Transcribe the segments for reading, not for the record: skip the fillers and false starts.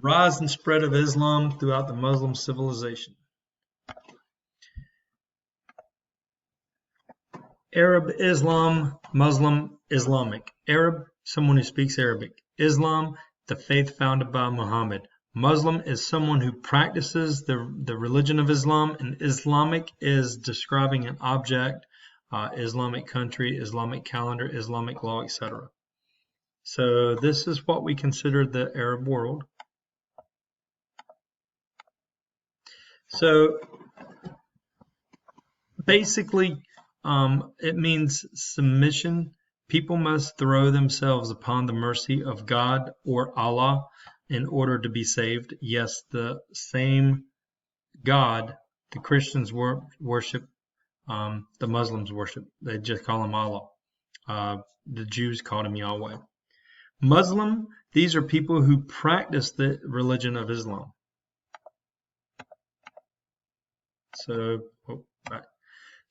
Rise and spread of Islam throughout the Muslim civilization. Arab, Islam, Muslim, Islamic. Arab, someone who speaks Arabic. Islam, the faith founded by Muhammad. Muslim is someone who practices the religion of Islam, and Islamic is describing an object, Islamic country, Islamic calendar, Islamic law, etc. So this is what we consider the Arab world. So basically, it means submission. People must throw themselves upon the mercy of God or Allah in order to be saved. Yes, the same God the Christians worship, the Muslims worship. They just call him Allah. The Jews called him Yahweh. Muslim, these are people who practice the religion of Islam.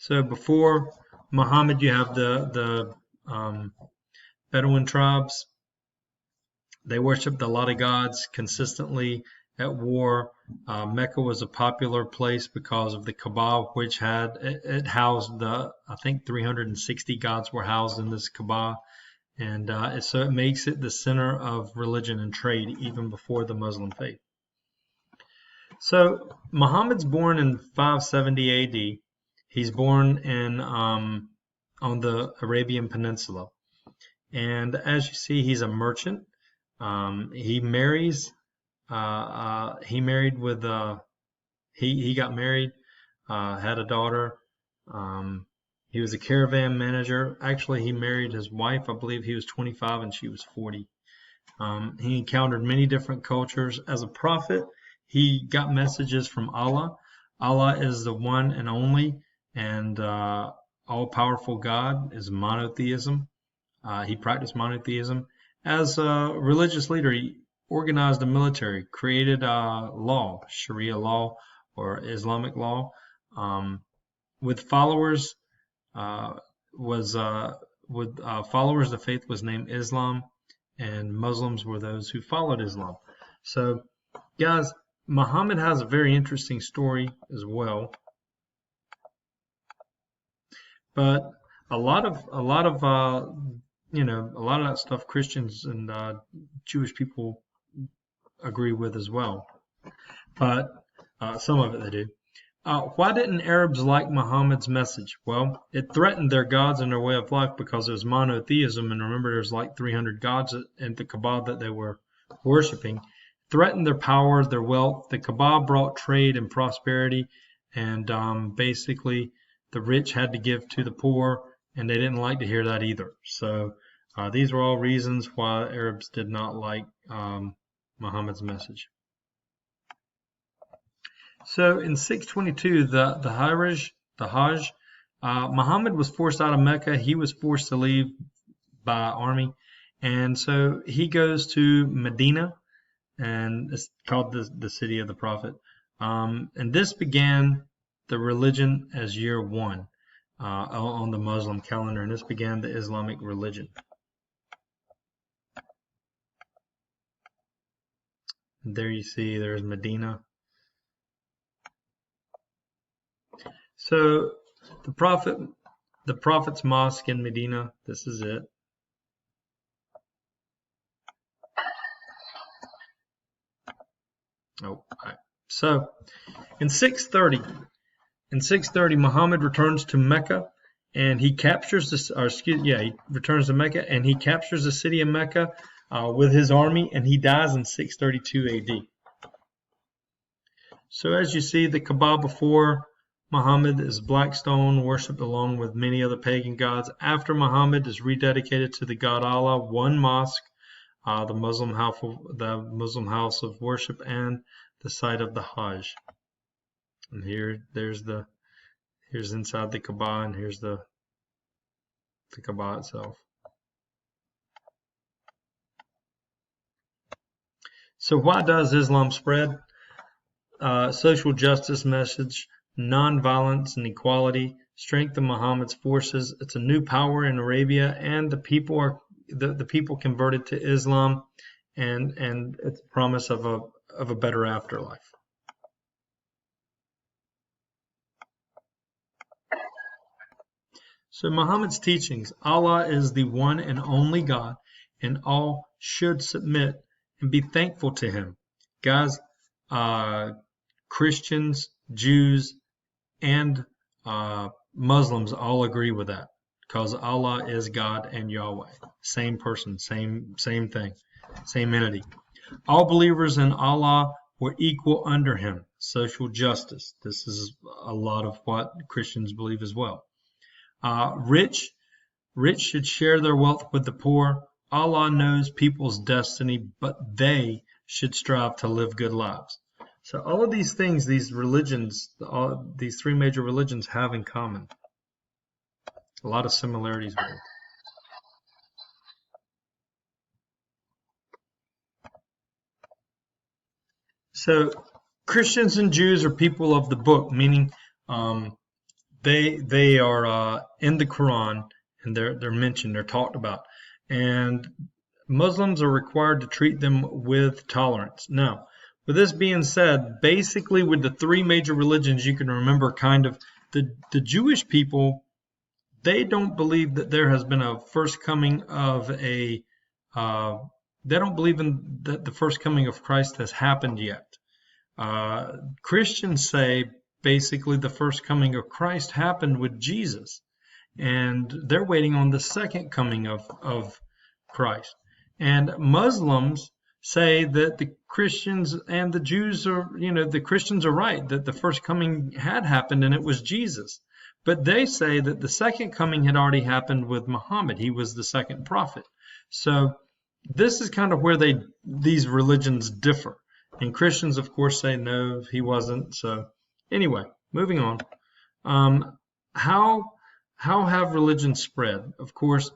So before Muhammad, you have the Bedouin tribes. They worshipped a lot of gods consistently at war. Mecca was a popular place because of the Kaaba, which it housed I think 360 gods were housed in this Kaaba. And so it makes it the center of religion and trade even before the Muslim faith. So Muhammad's born in 570 AD. He's born on the Arabian Peninsula. And as you see, he's a merchant. He marries. He got married, had a daughter. He was a caravan manager. Actually, he married his wife. I believe he was 25 and she was 40. He encountered many different cultures. As a prophet, he got messages from Allah. Allah is the one and only and all-powerful God, is monotheism. He practiced monotheism. As a religious leader, he organized a military, created law, Sharia law or Islamic law. With followers, followers, the faith was named Islam, and Muslims were those who followed Islam. So, guys, Muhammad has a very interesting story as well. But a lot of that stuff Christians and Jewish people agree with as well. But some of it they do. Why didn't Arabs like Muhammad's message? Well, it threatened their gods and their way of life because it was monotheism. And remember, there's like 300 gods in the Kaaba that they were worshiping. Threatened their power, their wealth. The Kaaba brought trade and prosperity. And basically, the rich had to give to the poor. And they didn't like to hear that either. So these were all reasons why Arabs did not like Muhammad's message. So in 622, the Hajj, Muhammad was forced out of Mecca. He was forced to leave by army. And so he goes to Medina, and it's called the city of the Prophet. And this began the religion as year 1 on the Muslim calendar, and this began the Islamic religion. And there you see there's Medina. So the Prophet's mosque in Medina, this is it. Oh, right. So in 630, Muhammad returns to Mecca, and he captures he returns to Mecca and he captures the city of Mecca with his army, and he dies in 632 AD. So as you see, the Kaaba before Muhammad is black stone, worshipped along with many other pagan gods. After Muhammad is rededicated to the God Allah, one mosque, the Muslim house of worship, and the site of the Hajj. And here's inside the Kaaba, and here's the Kaaba itself. So why does Islam spread? Social justice message, non-violence and equality, strength of Muhammad's forces. It's a new power in Arabia, and the people converted to Islam, and it's a promise of of a better afterlife. So Muhammad's teachings, Allah is the one and only God, and all should submit and be thankful to him. Guys, Christians, Jews, and Muslims all agree with that, because Allah is God and Yahweh. Same person, same thing, same entity. All believers in Allah were equal under him. Social justice. This is a lot of what Christians believe as well. Rich should share their wealth with the poor. Allah knows people's destiny, but they should strive to live good lives. So all of these things, these religions, these three major religions have in common. A lot of similarities with it. So Christians and Jews are people of the book, meaning they are in the Quran, and they're mentioned, they're talked about. And Muslims are required to treat them with tolerance. Now, with this being said, basically with the three major religions, you can remember kind of the Jewish people, they don't believe that there has been a first coming of they don't believe that the first coming of Christ has happened yet. Christians say basically the first coming of Christ happened with Jesus, and they're waiting on the second coming of Christ. And Muslims say that the Christians and the Jews are, the Christians are right, that the first coming had happened and it was Jesus. But they say that the second coming had already happened with Muhammad. He was the second prophet. So this is kind of where these religions differ. And Christians, of course, say no, he wasn't. So anyway, moving on. How have religions spread? Of course,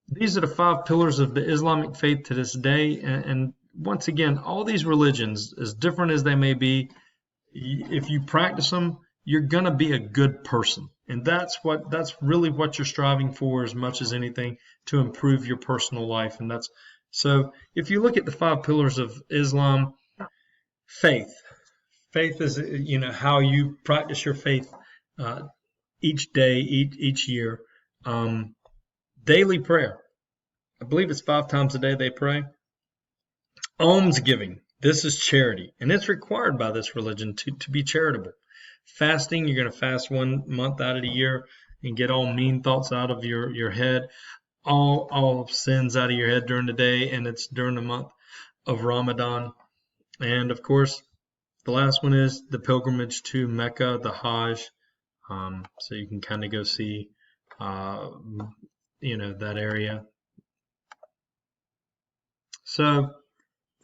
these are the 5 pillars of the Islamic faith to this day. And once again, all these religions, as different as they may be, if you practice them, you're going to be a good person. And that's really what you're striving for as much as anything, to improve your personal life. And so if you look at the 5 pillars of Islam, faith is, how you practice your faith each day, each year. Daily prayer. I believe it's 5 times a day they pray. Almsgiving. This is charity, and it's required by this religion to be charitable. Fasting, you're going to fast 1 month out of the year and get all mean thoughts out of your head, all sins out of your head during the day, and it's during the month of Ramadan. And of course, the last one is the pilgrimage to Mecca, the Hajj. So you can kind of go see, that area. So,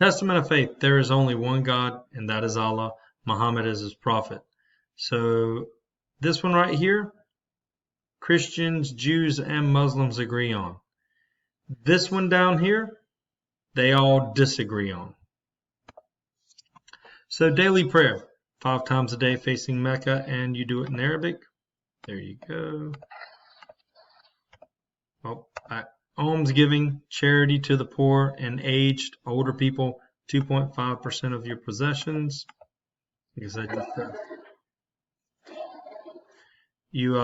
Testament of faith, there is only one God, and that is Allah. Muhammad is his prophet. So, this one right here, Christians, Jews, and Muslims agree on. This one down here, they all disagree on. So, daily prayer, 5 times a day facing Mecca, and you do it in Arabic. There you go. Almsgiving, charity to the poor and aged, older people, 2.5% of your possessions. Because you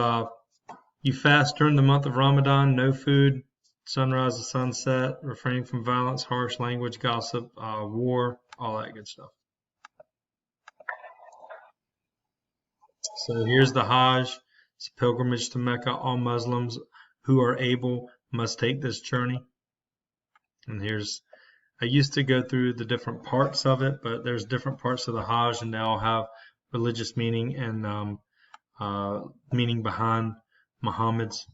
fast during the month of Ramadan, no food, sunrise to sunset, refraining from violence, harsh language, gossip, war, all that good stuff. So here's the Hajj. It's a pilgrimage to Mecca. All Muslims who are able must take this journey. And I used to go through the different parts of it, but there's different parts of the Hajj, and they all have religious meaning and meaning behind Muhammad's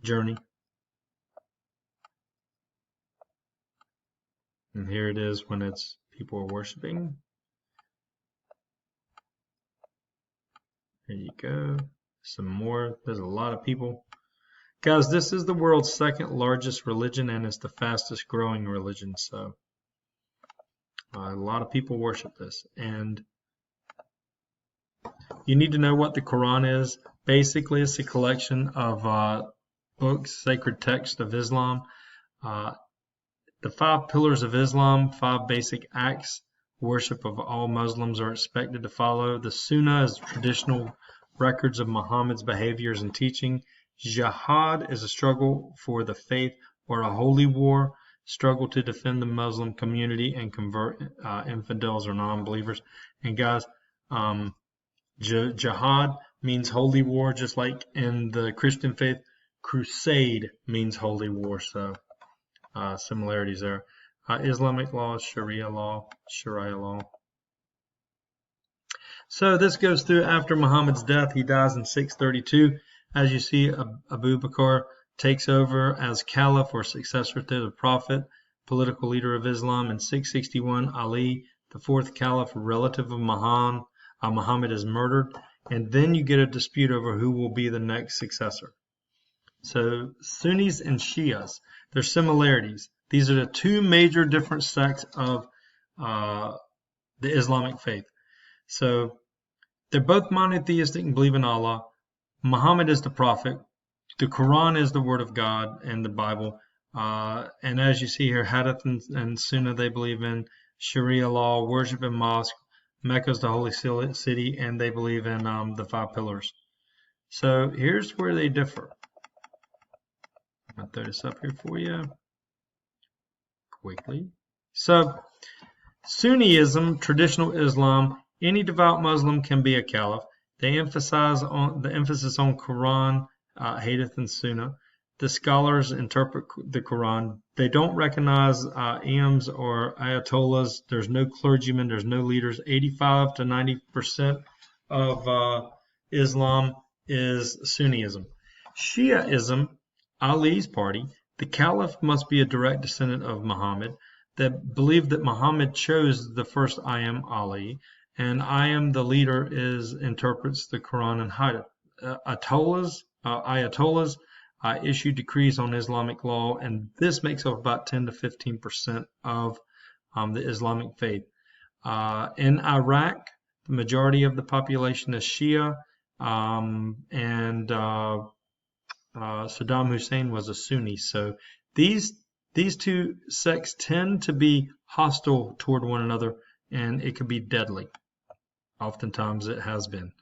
journey. And here it is when people are worshiping. There you go. Some more. There's a lot of people. Guys, this is the world's 2nd largest religion, and it's the fastest growing religion. So a lot of people worship this. And you need to know what the Quran is. Basically, it's a collection of books, sacred texts of Islam. The 5 pillars of Islam, 5 basic acts worship of all Muslims are expected to follow. The Sunnah is traditional records of Muhammad's behaviors and teaching. Jihad is a struggle for the faith or a holy war, struggle to defend the Muslim community and convert infidels or non-believers. And guys, jihad means holy war, just like in the Christian faith. Crusade means holy war, so similarities there. Islamic law, Sharia law. So this goes through after Muhammad's death. He dies in 632. As you see, Abu Bakr takes over as caliph or successor to the Prophet, political leader of Islam. In 661, Ali, the 4th caliph, relative of Muhammad, is murdered. And then you get a dispute over who will be the next successor. So Sunnis and Shias, their similarities. These are the 2 major different sects of the Islamic faith. So they're both monotheistic and believe in Allah. Muhammad is the prophet. The Quran is the word of God and the Bible. And as you see here, Hadith and Sunnah they believe in. Sharia law, worship in mosque. Mecca is the holy city, and they believe in the 5 pillars. So here's where they differ. I'll throw this up here for you quickly. So Sunniism, traditional Islam, any devout Muslim can be a caliph. They emphasize on the emphasis on Quran, Hadith, and Sunnah. The scholars interpret the Quran. They don't recognize imams or ayatollahs. There's no clergymen. There's no leaders. 85 to 90% of Islam is Sunniism. Shiaism, Ali's party, the caliph must be a direct descendant of Muhammad. They believe that Muhammad chose the first I am Ali, and I am the leader interprets the Quran and Hadith. Ayatollahs issue decrees on Islamic law, and this makes up about 10 to 15% of the Islamic faith. In Iraq, the majority of the population is Shia, and Saddam Hussein was a Sunni. So these 2 sects tend to be hostile toward one another, and it could be deadly. Oftentimes it has been.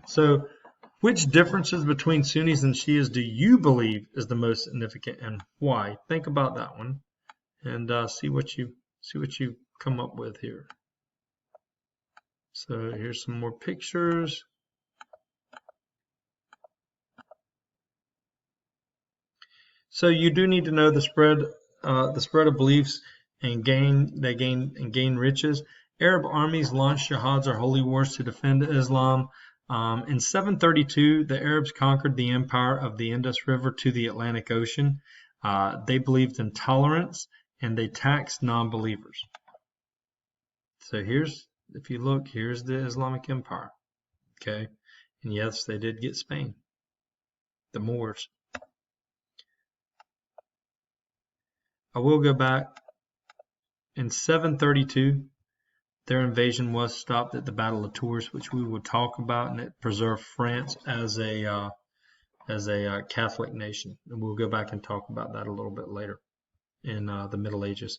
So which differences between Sunnis and Shias do you believe is the most significant, and why? Think about that one, and see what you come up with here. So here's some more pictures. So you do need to know the spread of beliefs and gain riches. Arab armies launched jihads or holy wars to defend Islam. In 732, the Arabs conquered the empire of the Indus River to the Atlantic Ocean. They believed in tolerance, and they taxed non-believers. So if you look, here's the Islamic Empire. Okay, and yes, they did get Spain, the Moors. I will go back. In 732, their invasion was stopped at the Battle of Tours, which we will talk about, and it preserved France as a Catholic nation. And we'll go back and talk about that a little bit later in the Middle Ages.